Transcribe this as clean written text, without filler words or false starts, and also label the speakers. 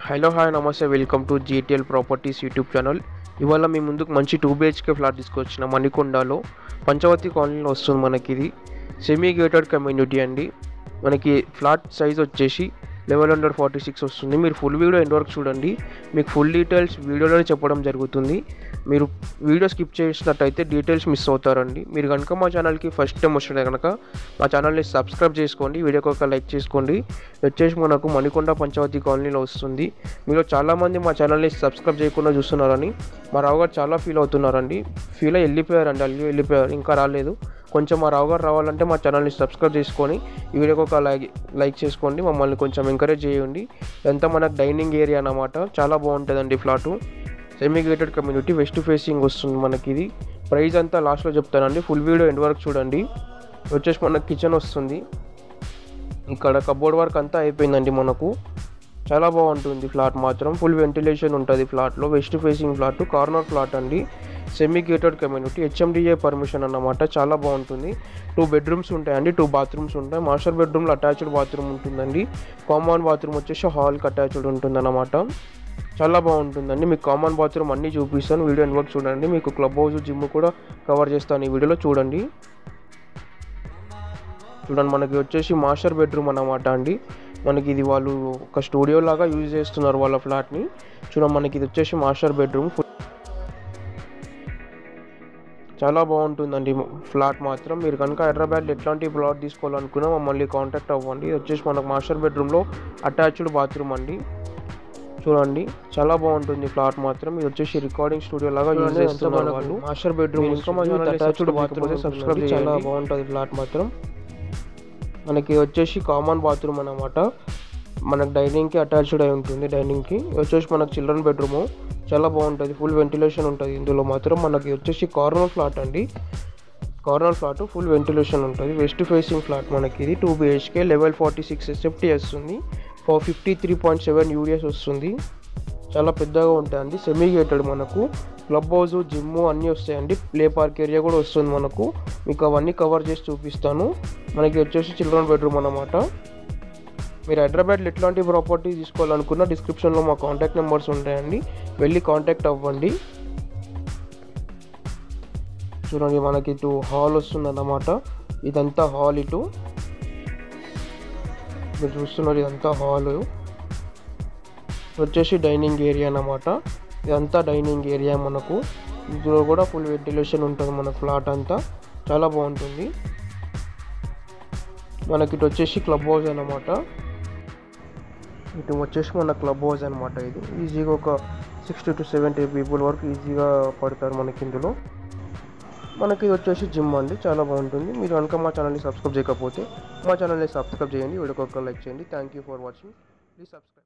Speaker 1: Hello hi నమస్తే welcome to GTL properties YouTube channel. ఇవాళ మీ ముందుకు మంచి 2 BHK ఫ్లాట్ తీసుకొచ్చిన మణికొండలో పంచవతి కాలనీలో వస్తుంది. మనకి ఇది సెమీ గేటెడ్ కమ్యూనిటీ అండి. మనకి ఫ్లాట్ సైజ్ వచ్చేసి 1146 వస్తుంది. మీరు ఫుల్ వీడియో ఎండ్ వరకు చూడండి, మీకు ఫుల్ డీటెయిల్స్ వీడియోలోనే చెప్పడం జరుగుతుంది. మీరు వీడియో స్కిప్ చేసినట్టయితే డీటెయిల్స్ మిస్ అవుతారండి. మీరు కనుక మా ఛానల్కి ఫస్ట్ టైం వస్తుంటే కనుక మా ఛానల్ని సబ్స్క్రైబ్ చేసుకోండి, వీడియోకి ఒక లైక్ చేసుకోండి. వచ్చేసి మనకు మణికొండ పంచవతి కాలనీలో వస్తుంది. మీరు చాలామంది మా ఛానల్ని సబ్స్క్రైబ్ చేయకుండా చూస్తున్నారని మా రావు గారు చాలా ఫీల్ అవుతున్నారండి. ఫీల్ అయ్యి వెళ్ళిపోయారండి, వెళ్ళిపోయారు, ఇంకా రాలేదు. కొంచెం మా రావు గారు రావాలంటే మా ఛానల్ని సబ్స్క్రైబ్ చేసుకొని ఈ వీడియోకి ఒక లైక్ చేసుకోండి, మమ్మల్ని కొంచెం ఎంకరేజ్ చేయండి. ఇదంతా మనకు డైనింగ్ ఏరియా అన్నమాట. చాలా బాగుంటుందండి flat. Semi gated community, west facing వస్తుంది మనకి. ఇది ప్రైస్ అంతా లాస్ట్లో చెప్తానండి, ఫుల్ వీడియో ఎండ్ వరకు చూడండి. వచ్చేసి మనకు కిచెన్ వస్తుంది, ఇక్కడ కబోర్డ్ వర్క్ అంతా అయిపోయిందండి. మనకు చాలా బాగుంటుంది ఫ్లాట్ మాత్రం. ఫుల్ వెంటిలేషన్ ఉంటుంది ఫ్లాట్లో. West facing flat, corner flat అండి. Semi gated community, HMDA permission అన్నమాట. చాలా బాగుంటుంది. 2 బెడ్రూమ్స్ ఉంటాయండి, 2 బాత్రూమ్స్ ఉంటాయి. మాస్టర్ బెడ్రూమ్లో అటాచ్డ్ బాత్రూమ్ ఉంటుందండి. కామన్ బాత్రూమ్ వచ్చేసి హాల్కి అటాచ్డ్ ఉంటుందన్నమాట. చాలా బాగుంటుందండి. మీకు కామన్ బాత్రూమ్ అన్నీ చూపిస్తాను, వీడియో ఎండ్ వరకు చూడండి. మీకు క్లబ్ హౌస్, జిమ్ కూడా కవర్ చేస్తాను ఈ వీడియోలో, చూడండి. మనకి వచ్చేసి మాస్టర్ బెడ్రూమ్ అన్నమాట అండి. మనకి ఇది వాళ్ళు ఒక స్టూడియో లాగా యూజ్ చేస్తున్నారు వాళ్ళ ఫ్లాట్ని. మనకి ఇది వచ్చేసి మాస్టర్ బెడ్రూమ్. చాలా బాగుంటుందండి ఫ్లాట్ మాత్రం. మీరు కనుక హైదరాబాద్లో ఎట్లాంటి ఫ్లాట్ తీసుకోవాలనుకున్నా మమ్మల్ని కాంటాక్ట్ అవ్వండి. ఇది వచ్చేసి మనకు మాస్టర్ బెడ్రూమ్లో అటాచ్డ్ బాత్రూమ్ అండి. చూడండి, చాలా బాగుంటుంది ఫ్లాట్ మాత్రం. ఇది వచ్చేసి రికార్డింగ్ స్టూడియో లాగా యూజ్ చేస్తున్నారు వాళ్ళు. మాస్టర్ బెడ్రూమ్ ఇంకా అటాచ్డ్ బాత్రూమ్, సబ్స్క్రైబ్ చాలా బాగుంటుంది ఫ్లాట్ మాత్రం. మనకి వచ్చేసి కామన్ బాత్రూమ్ అన్నమాట. మనకు డైనింగ్కి అటాచ్డ్ అయి ఉంటుంది. డైనింగ్కి వచ్చేసి మనకు చిల్డ్రన్ బెడ్రూము. చాలా బాగుంటుంది, ఫుల్ వెంటిలేషన్ ఉంటుంది ఇందులో మాత్రం. మనకి వచ్చేసి కార్నర్ ఫ్లాట్ అండి. కార్నర్ ఫ్లాట్, ఫుల్ వెంటిలేషన్ ఉంటుంది. వెస్ట్ ఫేసింగ్ ఫ్లాట్ మనకి ఇది. 2 BHK, level 46 SFT వస్తుంది. 53.7 UDS వస్తుంది. చాలా పెద్దగా ఉంటుంది. సెమీ గేటెడ్ మనకు. క్లబ్ హౌస్, జిమ్ అన్నీ వస్తాయండి. ప్లే పార్క్ ఏరియా కూడా వస్తుంది మనకు. మీకు అవన్నీ కవర్ చేసి చూపిస్తాను. మనకి వచ్చేసి చిల్డ్రన్ బెడ్రూమ్ అన్నమాట. మీరు హైదరాబాద్లో ఎట్లాంటి ప్రాపర్టీ తీసుకోవాలనుకున్నా డిస్క్రిప్షన్లో మా కాంటాక్ట్ నెంబర్స్ ఉంటాయండి, వెళ్ళి కాంటాక్ట్ అవ్వండి. చూడండి, మనకి ఇటు హాల్ వస్తుంది అన్నమాట. ఇదంతా హాల్. ఇటు మీరు చూస్తున్నారు, ఇదంతా హాల్. వచ్చేసి డైనింగ్ ఏరియా అన్నమాట. ఇదంతా డైనింగ్ ఏరియా మనకు. ఇందులో కూడా ఫుల్ వెంటిలేషన్ ఉంటుంది మన ఫ్లాట్ అంతా. చాలా బాగుంటుంది. మనకి ఇటు వచ్చేసి క్లబ్ హౌస్ అన్నమాట. ఇటు వచ్చేసి మన క్లబ్ హౌస్ అనమాట. ఇది ఈజీగా ఒక 60 to 70 పీపుల్ వరకు ఈజీగా పడతారు మనకి ఇందులో. మనకి ఇది వచ్చేసి జిమ్ అండి. చాలా బాగుంటుంది. మీరు కనుక మా ఛానల్ని సబ్స్క్రైబ్ చేయకపోతే మా ఛానల్ని సబ్స్క్రైబ్ చేయండి, వీడియోకి ఒక లైక్ చేయండి. Thank you for watching. Please subscribe.